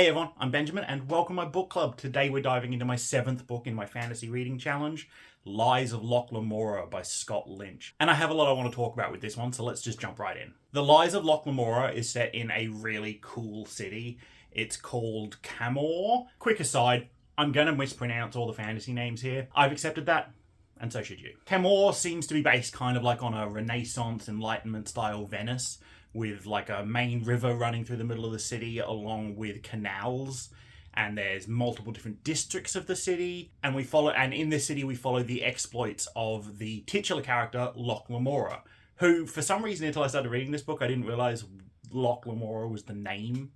Hey everyone, I'm Benjamin and welcome to my book club. Today we're diving into my 7th book in my fantasy reading challenge, Lies of Locke Lamora by Scott Lynch. And I have a lot I want to talk about with this one, so let's just jump right in. The Lies of Locke Lamora is set in a really cool city. It's called ℙ𝕚𝕚. Quick aside, I'm going to mispronounce all the fantasy names here. I've accepted that, and so should you. ℙ𝕚𝕚 seems to be based kind of like on a Renaissance Enlightenment style Venice, with like a main river running through the middle of the city along with canals, and there's multiple different districts of the city, and in this city we follow the exploits of the titular character Locke Lamora, who for some reason until I started reading this book I didn't realize Locke Lamora was the name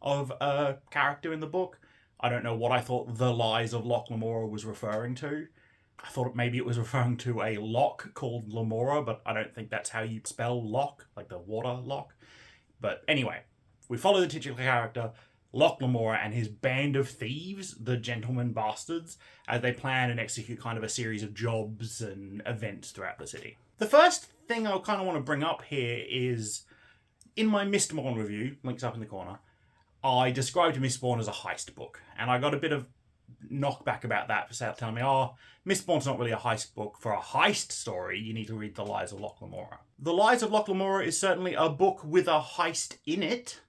of a character in the book. I don't know what I thought the Lies of Locke Lamora was referring to. I thought maybe it was referring to a lock called Lamora, but I don't think that's how you spell lock, like the water lock. But anyway, we follow the titular character, Locke Lamora, and his band of thieves, the ℕ𝕚𝕚, as they plan and execute kind of a series of jobs and events throughout the city. The first thing I kind of want to bring up here is, in my ℕ𝕚𝕚 review, links up in the corner, I described ℕ𝕚𝕚 as a heist book, and I got a bit of knockback about that for telling me, ℕ𝕚𝕚's not really a heist book. For a heist story, you need to read The Lies of Locke Lamora. The Lies of Locke Lamora is certainly a book with a heist in it,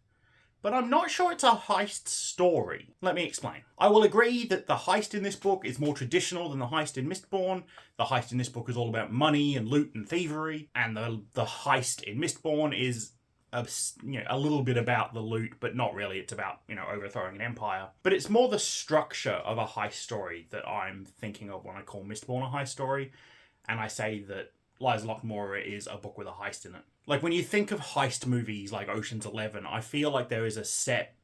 but I'm not sure it's a heist story. Let me explain. I will agree that the heist in this book is more traditional than the heist in ℕ𝕚𝕚. The heist in this book is all about money and loot and thievery, and the heist in ℕ𝕚𝕚 is a little bit about the loot, but not really. It's about, overthrowing an empire. But it's more the structure of a heist story that I'm thinking of when I call ℕ𝕚𝕚 a heist story, and I say that Lies of Locke Lamora is a book with a heist in it. Like, when you think of heist movies like Ocean's 11, I feel like there is a set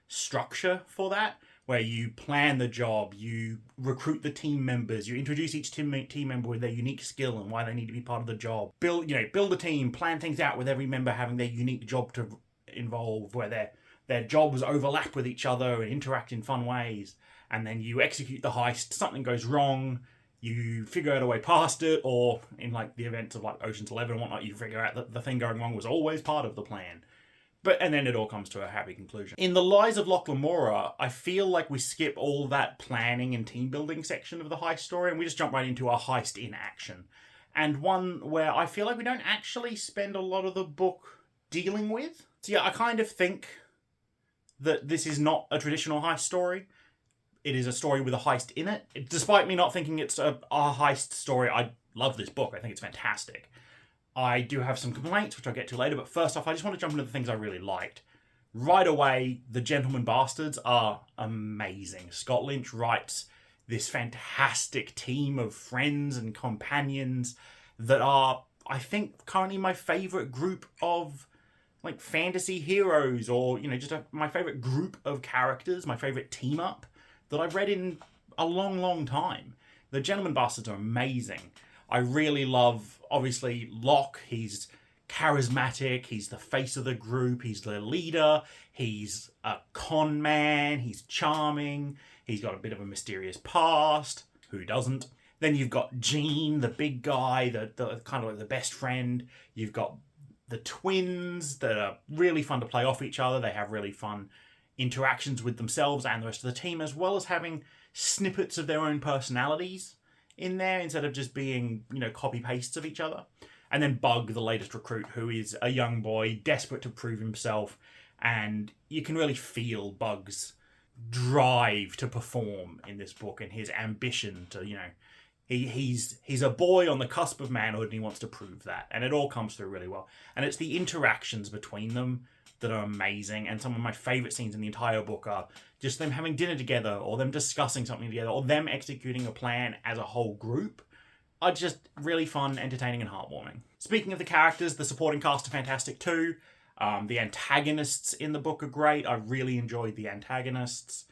structure for that, where you plan the job, you recruit the team members, you introduce each team member with their unique skill and why they need to be part of the job. Build a team, plan things out with every member having their unique job to involve, where their jobs overlap with each other and interact in fun ways. And then you execute the heist, something goes wrong, you figure out a way past it, or in like the events of like Ocean's 11 and whatnot, you figure out that the thing going wrong was always part of the plan. And then it all comes to a happy conclusion. In The Lies of Locke Lamora, I feel like we skip all that planning and team building section of the heist story, and we just jump right into a heist in action. And one where I feel like we don't actually spend a lot of the book dealing with. So yeah, I kind of think that this is not a traditional heist story. It is a story with a heist in it. Despite me not thinking it's a heist story, I love this book. I think it's fantastic. I do have some complaints, which I'll get to later, but first off, I just want to jump into the things I really liked. Right away, the ℕ𝕚𝕚 are amazing. Scott Lynch writes this fantastic team of friends and companions that are, I think, currently my favourite group of like fantasy heroes, or, my favourite group of characters, my favourite team up that I've read in a long, long time. The ℕ𝕚𝕚 are amazing. I really love, obviously, Locke. He's charismatic, he's the face of the group, he's the leader, he's a con man, he's charming, he's got a bit of a mysterious past. Who doesn't? Then you've got Gene, the big guy, the kind of like the best friend. You've got the twins that are really fun to play off each other. They have really fun interactions with themselves and the rest of the team, as well as having snippets of their own personalities in there instead of just being, copy pastes of each other. And then Bug, the latest recruit, who is a young boy desperate to prove himself, and you can really feel Bug's drive to perform in this book and his ambition to, he's a boy on the cusp of manhood and he wants to prove that, and it all comes through really well. And it's the interactions between them that are amazing, and some of my favourite scenes in the entire book are just them having dinner together, or them discussing something together, or them executing a plan as a whole group are just really fun, entertaining, and heartwarming. Speaking of the characters, the supporting cast are fantastic too. The antagonists in the book are great. I really enjoyed the antagonists.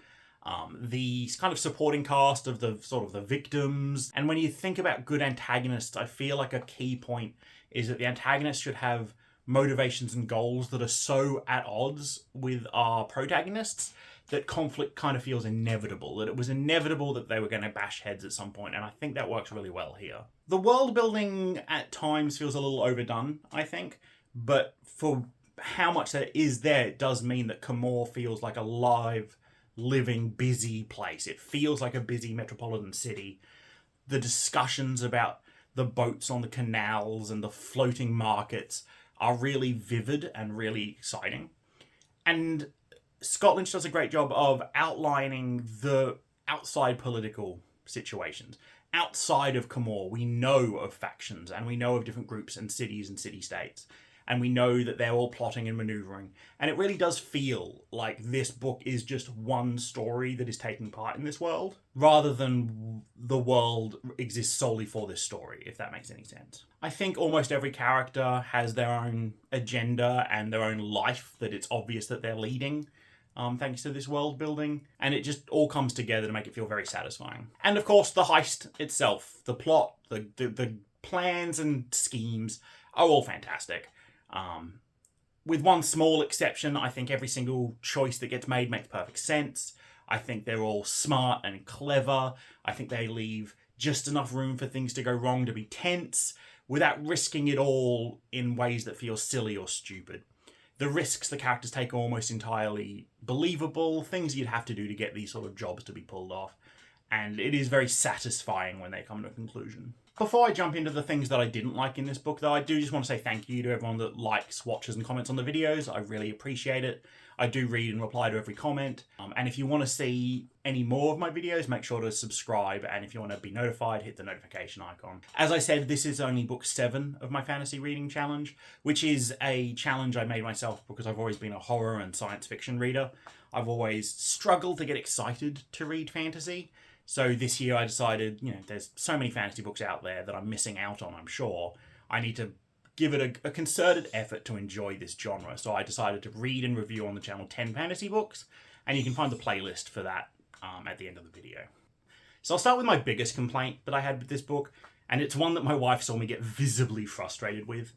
The kind of supporting cast of the sort of the victims. And when you think about good antagonists, I feel like a key point is that the antagonists should have motivations and goals that are so at odds with our protagonists that conflict kind of feels inevitable, that it was inevitable that they were going to bash heads at some point, and I think that works really well here. The world building at times feels a little overdone, I think, but for how much that is there, it does mean that ℙ𝕚𝕚 feels like a live living, busy place. It feels like a busy metropolitan city. The discussions about the boats on the canals and the floating markets are really vivid and really exciting. And Scott Lynch does a great job of outlining the outside political situations. Outside of ℚ𝕚𝕚, we know of factions and we know of different groups and cities and city-states. And we know that they're all plotting and maneuvering. And it really does feel like this book is just one story that is taking part in this world, rather than the world exists solely for this story, if that makes any sense. I think almost every character has their own agenda and their own life that it's obvious that they're leading, thanks to this world building. And it just all comes together to make it feel very satisfying. And of course, the heist itself, the plot, the plans and schemes are all fantastic. With one small exception, I think every single choice that gets made makes perfect sense. I think they're all smart and clever. I think they leave just enough room for things to go wrong to be tense, without risking it all in ways that feel silly or stupid. The risks the characters take are almost entirely believable, things you'd have to do to get these sort of jobs to be pulled off. And it is very satisfying when they come to a conclusion. Before I jump into the things that I didn't like in this book, though, I do just want to say thank you to everyone that likes, watches, and comments on the videos. I really appreciate it. I do read and reply to every comment. And if you want to see any more of my videos, make sure to subscribe. And if you want to be notified, hit the notification icon. As I said, this is only book 7 of my fantasy reading challenge, which is a challenge I made myself because I've always been a horror and science fiction reader. I've always struggled to get excited to read fantasy. So this year I decided, there's so many fantasy books out there that I'm missing out on, I'm sure. I need to give it a concerted effort to enjoy this genre. So I decided to read and review on the channel 10 fantasy books, and you can find the playlist for that at the end of the video. So I'll start with my biggest complaint that I had with this book, and it's one that my wife saw me get visibly frustrated with.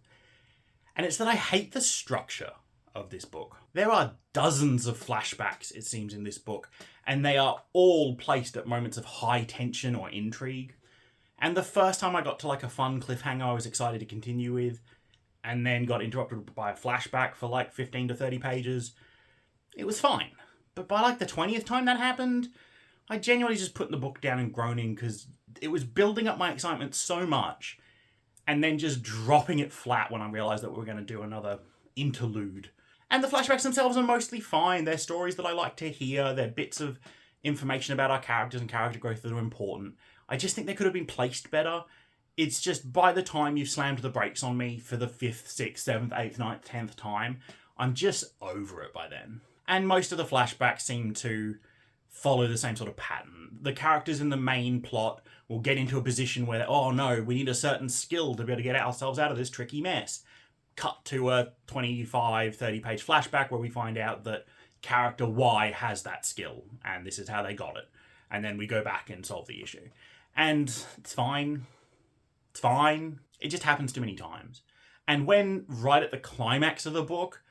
And it's that I hate the structure of this book. There are dozens of flashbacks, it seems, in this book, and they are all placed at moments of high tension or intrigue. And the first time I got to a fun cliffhanger I was excited to continue with, and then got interrupted by a flashback for 15 to 30 pages, it was fine. But by the 20th time that happened, I genuinely just put the book down and groaning, because it was building up my excitement so much, and then just dropping it flat when I realised that we were going to do another interlude. And the flashbacks themselves are mostly fine. They're stories that I like to hear. They're bits of information about our characters and character growth that are important. I just think they could have been placed better. It's just by the time you've slammed the brakes on me for the 5th, 6th, 7th, 8th, 9th, 10th time, I'm just over it by then. And most of the flashbacks seem to follow the same sort of pattern. The characters in the main plot will get into a position where, oh no, we need a certain skill to be able to get ourselves out of this tricky mess. Cut to a 25, 30-page flashback where we find out that character Y has that skill, and this is how they got it. And then we go back and solve the issue. And it's fine. It's fine. It just happens too many times. And when right at the climax of the book,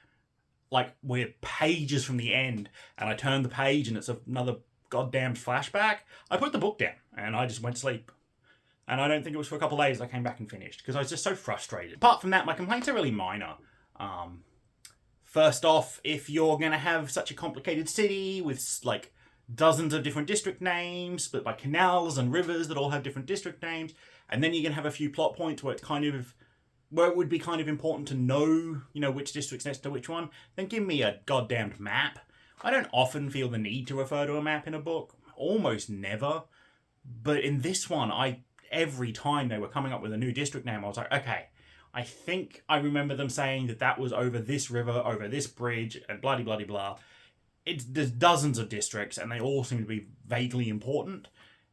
we're pages from the end, and I turn the page and it's another goddamn flashback, I put the book down and I just went to sleep. And I don't think it was for a couple of days I came back and finished, because I was just so frustrated. Apart from that, my complaints are really minor. First off, if you're going to have such a complicated city with, dozens of different district names, split by canals and rivers that all have different district names, and then you're going to have a few plot points where where it would be kind of important to know, which district's next to which one, then give me a goddamned map. I don't often feel the need to refer to a map in a book. Almost never. But in this one, every time they were coming up with a new district name, I was like, okay, I think I remember them saying that was over this river, over this bridge, and blah-de-blah-de-blah. There's dozens of districts, and they all seem to be vaguely important.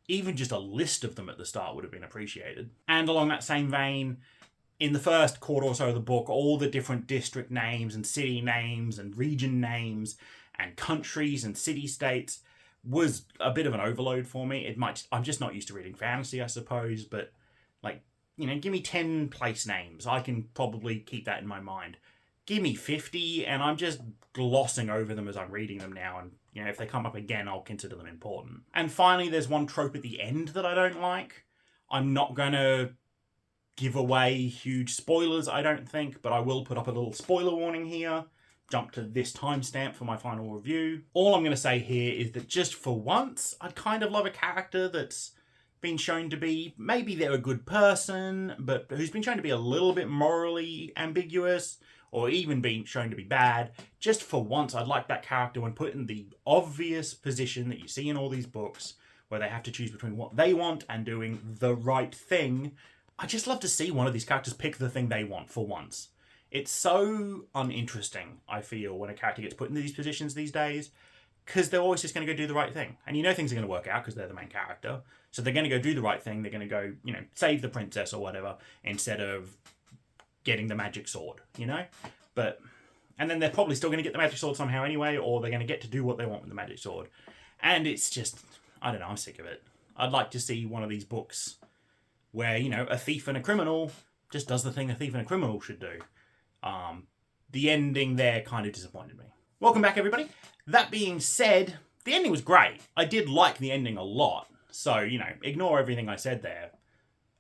Even just a list of them at the start would have been appreciated. And along that same vein, in the first quarter or so of the book, all the different district names and city names and region names and countries and city-states was a bit of an overload for me. I'm just not used to reading fantasy, I suppose, but give me 10 place names. I can probably keep that in my mind. Give me 50, and I'm just glossing over them as I'm reading them now, and if they come up again, I'll consider them important. And finally, there's one trope at the end that I don't like. I'm not going to give away huge spoilers, I don't think, but I will put up a little spoiler warning here, jump to this timestamp for my final review. All I'm going to say here is that just for once, I'd kind of love a character that's been shown to be, maybe they're a good person, but who's been shown to be a little bit morally ambiguous, or even being shown to be bad. Just for once, I'd like that character when put in the obvious position that you see in all these books, where they have to choose between what they want and doing the right thing. I just love to see one of these characters pick the thing they want for once. It's so uninteresting, I feel, when a character gets put into these positions these days, because they're always just going to go do the right thing. And you know things are going to work out because they're the main character. So they're going to go do the right thing. They're going to go, save the princess or whatever, instead of getting the magic sword, and then they're probably still going to get the magic sword somehow anyway, or they're going to get to do what they want with the magic sword. And it's just, I don't know, I'm sick of it. I'd like to see one of these books where, a thief and a criminal just does the thing a thief and a criminal should do. The ending there kind of disappointed me. Welcome back, everybody. That being said, the ending was great. I did like the ending a lot. So, ignore everything I said there.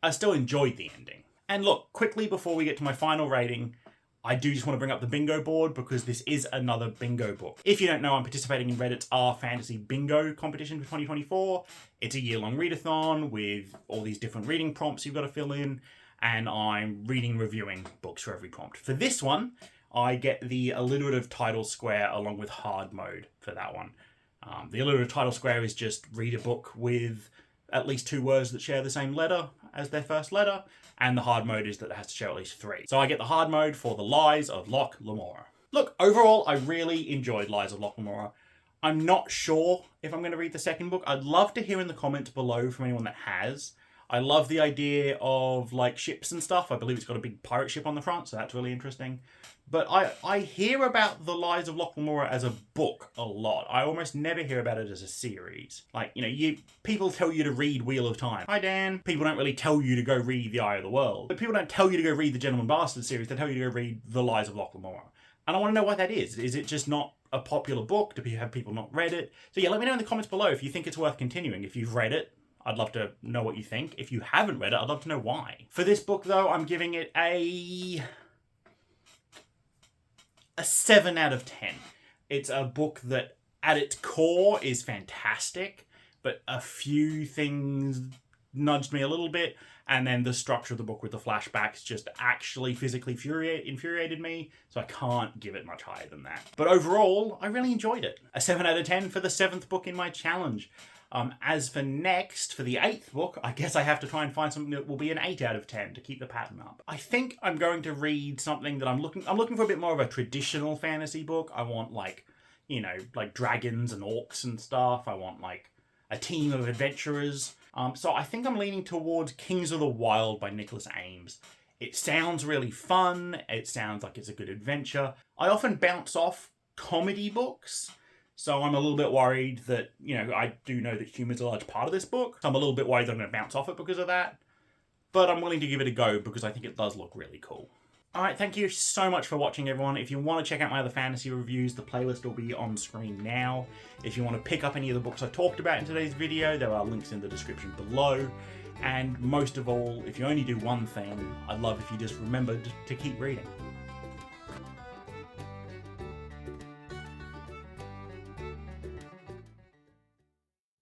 I still enjoyed the ending. And look, quickly before we get to my final rating, I do just want to bring up the bingo board because this is another bingo book. If you don't know, I'm participating in Reddit's Fantasy Bingo competition for 2024. It's a year-long readathon with all these different reading prompts you've got to fill in, and I'm reading and reviewing books for every prompt. For this one, I get the alliterative title square along with hard mode for that one. The alliterative title square is just read a book with at least 2 words that share the same letter as their first letter, and the hard mode is that it has to share at least 3. So I get the hard mode for the Lies of Locke Lamora. Look, overall, I really enjoyed Lies of Locke Lamora. I'm not sure if I'm going to read the second book. I'd love to hear in the comments below from anyone that has. I love the idea of ships and stuff. I believe it's got a big pirate ship on the front, so that's really interesting. But I hear about the Lies of Locke Lamora as a book a lot. I almost never hear about it as a series. People tell you to read Wheel of Time. Hi, Dan. People don't really tell you to go read The Eye of the World. But people don't tell you to go read the Gentleman Bastard series. They tell you to go read The Lies of Locke Lamora. And I want to know why that is. Is it just not a popular book? Have people not read it? So yeah, let me know in the comments below if you think it's worth continuing. If you've read it, I'd love to know what you think. If you haven't read it, I'd love to know why. For this book, though, I'm giving it a 7 out of 10. It's a book that, at its core, is fantastic, but a few things nudged me a little bit, and then the structure of the book with the flashbacks just actually physically infuriated me, so I can't give it much higher than that. But overall, I really enjoyed it. A 7 out of 10 for the 7th book in my challenge. As for next, for the 8th book, I guess I have to try and find something that will be an 8 out of 10 to keep the pattern up. I think I'm going to read something that I'm looking for a bit more of a traditional fantasy book. I want dragons and orcs and stuff. I want a team of adventurers. So I think I'm leaning towards Kings of the Wild by 𝕤𝕚𝕚𝕚. It sounds really fun. It sounds like it's a good adventure. I often bounce off comedy books. So I'm a little bit worried that, I do know that humor's a large part of this book. So I'm a little bit worried that I'm going to bounce off it because of that. But I'm willing to give it a go because I think it does look really cool. Alright, thank you so much for watching, everyone. If you want to check out my other fantasy reviews, the playlist will be on screen now. If you want to pick up any of the books I talked about in today's video, there are links in the description below. And most of all, if you only do one thing, I'd love if you just remembered to keep reading.